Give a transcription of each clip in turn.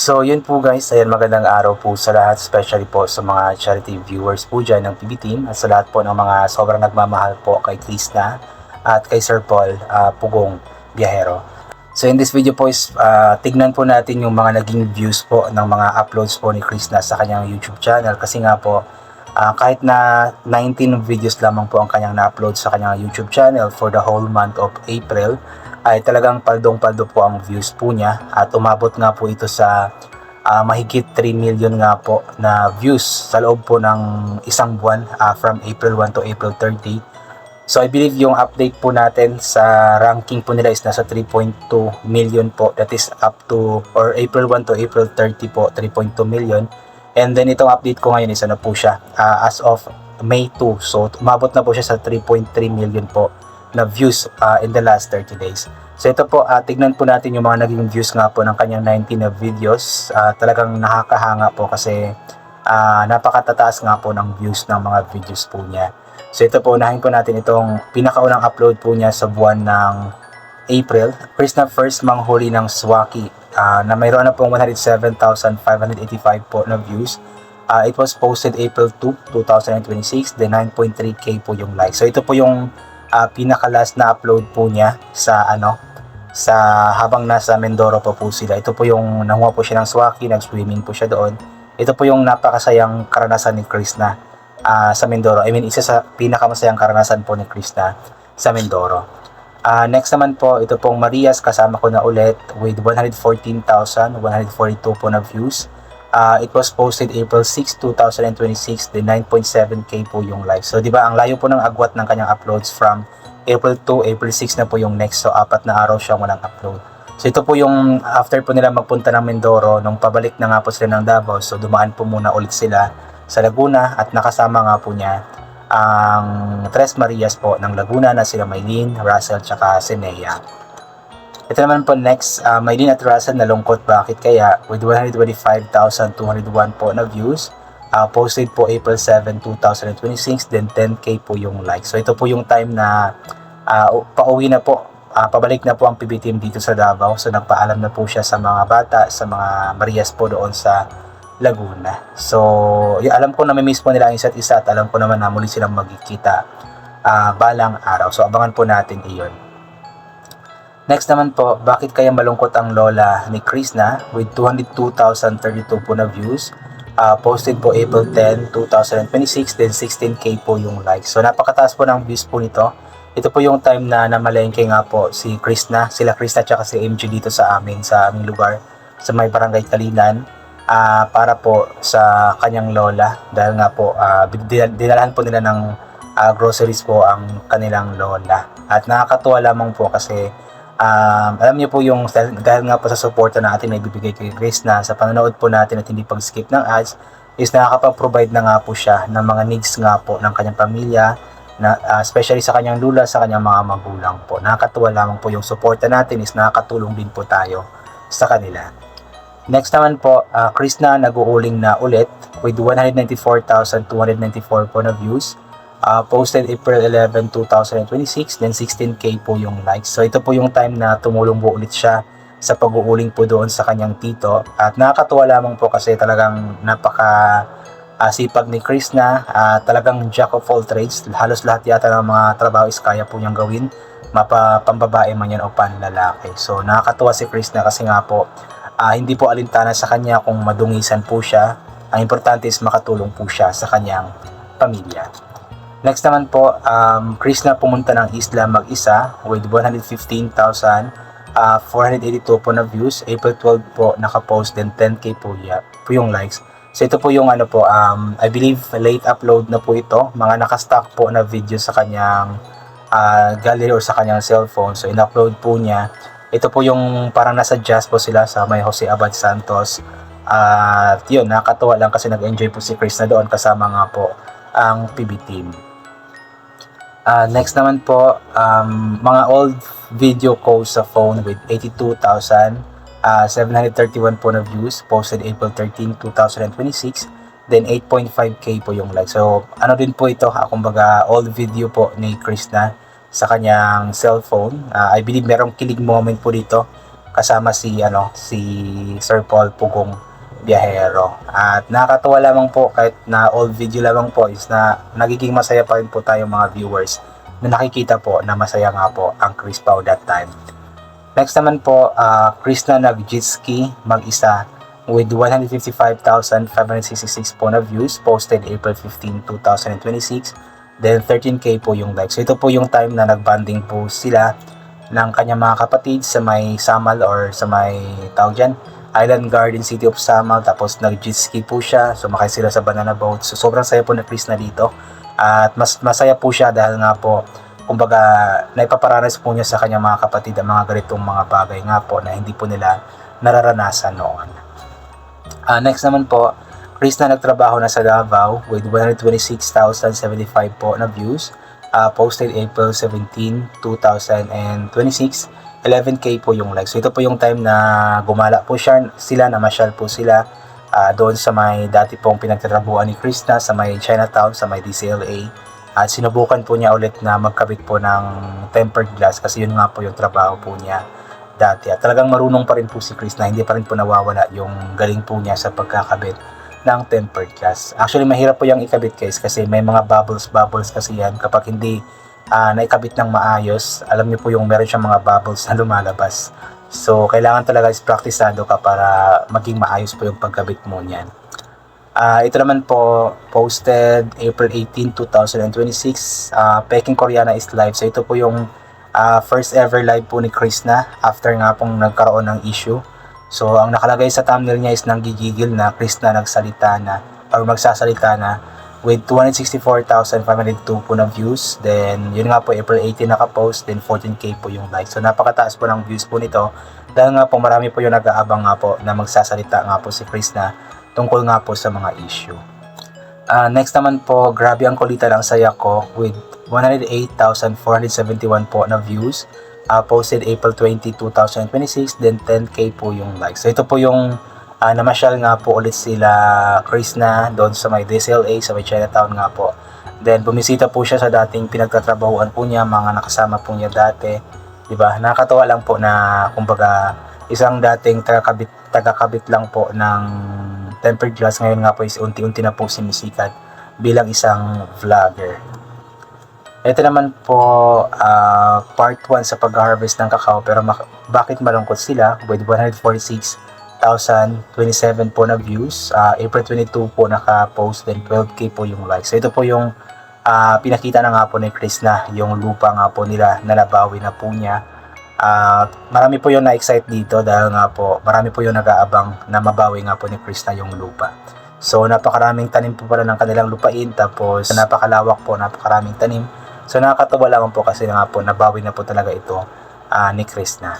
So yun po guys, ayan magandang araw po sa lahat, especially po sa mga charity viewers po dyan ng PB Team at sa lahat po ng mga sobrang nagmamahal po kay Krishna at kay Sir Paul Pugong Biyahero. So in this video po is tignan po natin yung mga naging views po ng mga uploads po ni Krishna sa kanyang YouTube channel kasi nga po kahit na 19 videos lamang po ang kanyang na-upload sa kanyang YouTube channel for the whole month of April, ay talagang paldong-paldo po ang views po niya at umabot nga po ito sa mahigit 3 million nga po na views sa loob po ng isang buwan from April 1 to April 30. So I believe yung update po natin sa ranking po nila is nasa 3.2 million po, that is up to or April 1 to April 30 po 3.2 million. And then itong update ko ngayon is ano po siya as of May 2, so umabot na po siya sa 3.3 million po na views in the last 30 days. So ito po, tignan po natin yung mga naging views nga po ng kanyang 19 na videos. Talagang nakakahanga po kasi napakatataas nga po ng views ng mga videos po niya. So ito po, unahin po natin itong pinakaunang upload po niya sa buwan ng April. First manghuli ng Swaki na mayroon na pong 107,585 po na views. It was posted April 2, 2026, then 9.3k po yung likes. So ito po yung pinaka-last na upload po niya sa habang nasa Mindoro pa po sila. Ito po yung nanguha po siya ng Swaki, nag-swimming po siya doon. Ito po yung napakasayang karanasan ni Krishna sa Mindoro. I mean, isa sa pinakamasayang karanasan po ni Krishna sa Mindoro. Next naman po, ito pong Marias, kasama ko na ulit with 114,142 po na views. It was posted April 6, 2026, then 9.7k po yung likes. So, di ba, ang layo po ng agwat ng kanyang uploads from April 2, April 6 na po yung next. So, 4 na araw siyang walang upload. So, ito po yung after po nila magpunta ng Mindoro, nung pabalik na nga po sila ng Davao. So, dumaan po muna ulit sila sa Laguna at nakasama nga po niya ang Tres Marias po ng Laguna na sila Maylene, Russell, tsaka Sinea. Ito naman po next, Maylene at Russell nalungkot bakit kaya with 125,201 po na views. Posted po April 7, 2026, then 10k po yung likes. So ito po yung time na pauwi na po, pabalik na po ang PB Team dito sa Davao. So nagpaalam na po siya sa mga bata, sa mga Marias po doon sa Laguna. So alam ko na may miss po nila ang isa't isa at alam ko naman na muli silang magkikita balang araw. So abangan po natin iyon. Next naman po, bakit kaya malungkot ang lola ni Krishna with 202,032 po na views. Posted po April 10, 2026, then 16k po yung likes. So napakataas po ng views po nito. Ito po yung time na namalengke nga po si Krishna, sila Krishna tsaka si MG dito sa aming lugar, sa may barangay Kalinan, para po sa kanyang lola. Dahil nga po, dinalahan po nila ng groceries po ang kanilang lola. At nakakatuwa lamang po kasi alam niyo po yung dahil nga po sa suporta na atin na ibibigay kay Krishna sa panonood po natin at hindi pag-skip ng ads is nakakapag-provide na nga po siya ng mga needs nga po ng kanyang pamilya, na especially sa kanyang lula, sa kanyang mga magulang po. Nakakatuwa lamang po yung suporta natin is nakakatulong din po tayo sa kanila. Next naman po, Krishna nag-uuling na ulit with 194,294 po na views. Posted April 11, 2026, then 16k po yung likes. So ito po yung time na tumulong po ulit siya sa pag-uuling po doon sa kanyang tito. At nakakatuwa lamang po kasi talagang sipag ni Krishna, talagang jack of all trades. Halos lahat yata ng mga trabaho is kaya po niyang gawin, pambabae man yan o panlalaki. So nakakatuwa si Krishna kasi nga po hindi po alintana sa kanya kung madungisan po siya. Ang importante is makatulong po siya sa kanyang pamilya. Next naman po, Krishna pumunta ng isla mag-isa with 115,482 po na views. April 12 po nakapost, then 10k po yung likes. So ito po yung I believe late upload na po ito. Mga nakastock po na video sa kanyang gallery or sa kanyang cellphone. So in-upload po niya. Ito po yung parang nasa jazz po sila sa may Jose Abad Santos. At yun, nakakatuwa lang kasi nag-enjoy po si Krishna doon kasama nga po ang PB Team. Next naman po, mga old video ko sa phone with 82,731 po na views, posted April 13, 2026, then 8.5k po yung like. So ano din po ito, kumbaga old video po ni Krishna sa kanyang cellphone. I believe merong kilig moment po dito kasama si Sir Paul Pugong Biyahero. At nakakatuwa lamang po kahit na old video lamang po is na nagiging masaya pa rin po tayo mga viewers na nakikita po na masaya nga po ang Chris Pao that time. Next naman po, Chris na nag-jet ski mag-isa with 155,566 po na views, posted April 15, 2026. Then 13k po yung likes. So ito po yung time na nagbanding po sila ng kanyang mga kapatid sa may Samal or sa may tawag dyan, Island Garden City of Samal. Tapos nag-jet ski po siya, sumakay sila sa banana boat. So sobrang saya po na Chris na dito. At masaya po siya dahil nga po kumbaga naipaparanas po niya sa kanyang mga kapatid ang mga ganitong mga bagay nga po na hindi po nila nararanasan noon. Next naman po, Chris na nagtrabaho na sa Davao with 126,075 po na views, posted April 17, 2026, 11k po yung likes. So ito po yung time na gumala po sila, namasyal po sila doon sa may dati pong pinagtatrabuhan ni Chris na sa may Chinatown, sa may DCLA. At sinubukan po niya ulit na magkabit po ng tempered glass kasi yun nga po yung trabaho po niya dati. At talagang marunong pa rin po si Chris na hindi pa rin po nawawala yung galing po niya sa pagkakabit ng tempered glass. Actually, mahirap po yung ikabit guys kasi may mga bubbles kasi yan. Kapag hindi naikabit ng maayos, alam niyo po yung meron siyang mga bubbles na lumalabas. So, kailangan talaga is praktisado ka para maging maayos po yung pagkabit mo niyan. Ito naman po, posted April 18, 2026. Peking Koreana is live. So ito po yung first ever live po ni Chris na after nga pong nagkaroon ng issue. So ang nakalagay sa thumbnail niya is nanggigigil na Chris na nagsalita na or magsasalita na with 264,502 po na views. Then yun nga po April 18 nakapost, then 14k po yung likes. So napakataas po ng views po nito dahil nga po marami po yung nag-aabang nga po na magsasalita nga po si Chris na tungkol nga po sa mga issue. Next naman po, grabe ang kulitan ang saya ko with 108,471 po na views, posted April 20, 2026, then 10k po yung likes. So ito po yung namasyal nga po ulit sila Chris na doon sa may DSLA, sa may Chinatown nga po. Then bumisita po siya sa dating pinagtatrabahuan po niya, mga nakasama po niya dati. Diba? Nakakatawa lang po na kumbaga isang dating tagakabit lang po ng tempered glass ngayon nga po is unti-unti na po sumisikat bilang isang vlogger. Ito naman po part 1 sa pag-harvest ng kakao pero bakit malungkot sila with 146,027 po na views, April 22 po naka-post, then 12k po yung likes. So ito po yung pinakita na nga po ni Chris na yung lupa nga po nila na nabawi na po niya. Marami po yung na-excite dito dahil nga po marami po yung nag-aabang na mabawi nga po ni Chris na yung lupa. So napakaraming tanim po pala ng kanilang lupain, tapos napakalawak po, napakaraming tanim. So nakakatawa lang po kasi nga po nabawi na po talaga ito ni Chris na.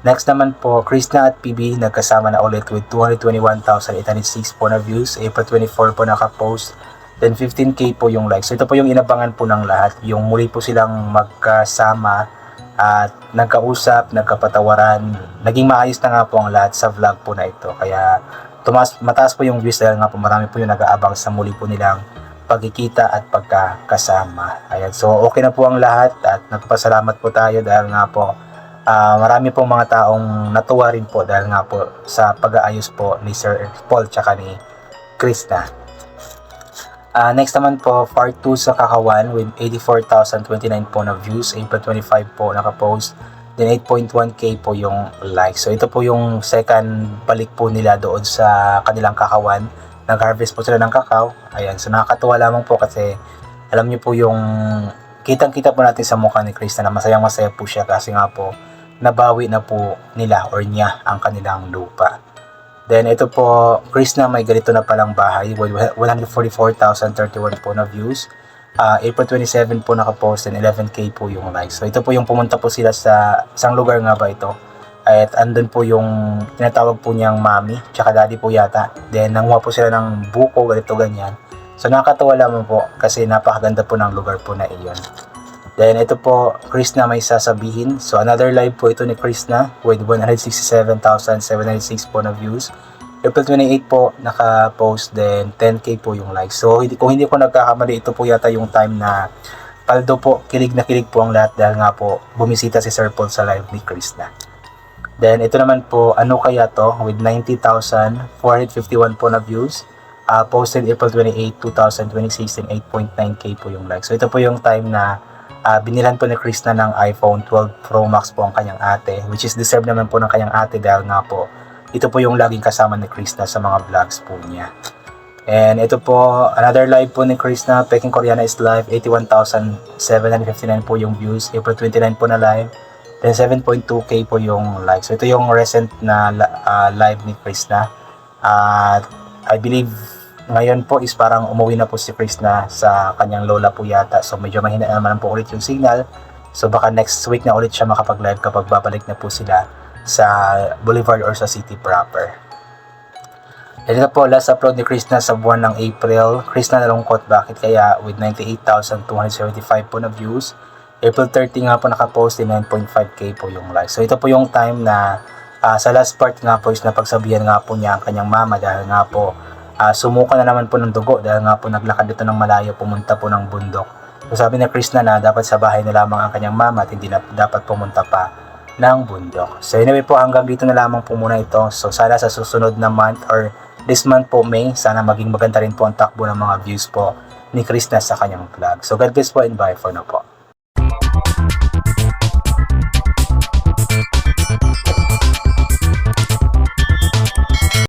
Next naman po, Chris na at PB nagkasama na ulit with 221,806 po na views, April 24 po nakapost, then 15k po yung likes. So ito po yung inabangan po ng lahat, yung muli po silang magkasama at nagkausap, nagkapatawaran. Naging maayos na nga po ang lahat sa vlog po na ito. Kaya mataas po yung views dahil nga po marami po yung nag-aabang sa muli po nilang pagkikita at pagkakasama. Ayan, so okay na po ang lahat at nagpasalamat po tayo dahil nga po marami pong mga taong natuwa rin po dahil nga po sa pag-aayos po ni Sir Paul tsaka ni Chris na. Next naman po, part 2 sa Kakawan with 84,029 po na views, April 25 po nakapost, then 8.1k po yung likes. So ito po yung second balik po nila doon sa kanilang Kakawan. Nag-harvest po sila ng kakao. Ayan, so nakakatuwa lamang po kasi alam niyo po yung kitang-kita po natin sa mukha ni Chris na masayang-masaya po siya kasi nga po nabawi na po nila or niya ang kanilang lupa. Then ito po, Chris na may ganito na palang bahay with 144,031 po na views. April 27 po nakapost and 11k po yung likes. So ito po yung pumunta po sila sa isang lugar nga ba ito. At andun po yung tinatawag po niyang mami, tsaka daddy po yata. Then nanguha po sila ng buko, ganito ganyan. So nakakatawa lamang po kasi napakaganda po ng lugar po na iyon. Then ito po, Chris na may sasabihin. So another live po ito ni Chris na with 167,706 po na views. April 28 po naka-post, then 10k po yung likes. So kung hindi ko nagkakamali, ito po yata yung time na paldo po, kilig na kilig po ang lahat dahil nga po bumisita si Sir Paul sa live ni Chris na. Then ito naman po, ano kaya to, with 90,451 po na views. Posted April 28, 2026 and 8.9k po yung likes. So ito po yung time na binilhan po ni Krishna ng iPhone 12 Pro Max po ang kanyang ate, which is deserve naman po ng kanyang ate dahil nga po ito po yung laging kasama ni Krishna sa mga vlogs po niya. And ito po, another live po ni Krishna, Peking Koreana is live, 81,759 po yung views, April 29 po na live, then 7.2k po yung likes. So ito yung recent na live ni Krishna. I believe ngayon po is parang umuwi na po si Krishna sa kanyang lola po yata. So medyo mahina naman po ulit yung signal. So baka next week na ulit siya makapag-live kapag babalik na po sila sa Boulevard or sa city proper. And ito po, last upload ni Krishna sa buwan ng April. Krishna nalungkot, bakit kaya, with 98,275 po na views. April 30 nga po nakapost, 9.5k po yung likes. So ito po yung time na sa last part nga po is napagsabihan nga po niya ang kanyang mama dahil nga po sumuka na naman po ng dugo dahil nga po naglakad dito ng malayo, pumunta po ng bundok. So sabi ni Krishna na dapat sa bahay na lamang ang kanyang mama at hindi na dapat pumunta pa ng bundok. So anyway po, hanggang dito na lamang po muna ito. So sana sa susunod na month or this month po, May, sana maging maganda rin po ang takbo ng mga views po ni Krishna sa kanyang vlog. So God bless po and bye for now po.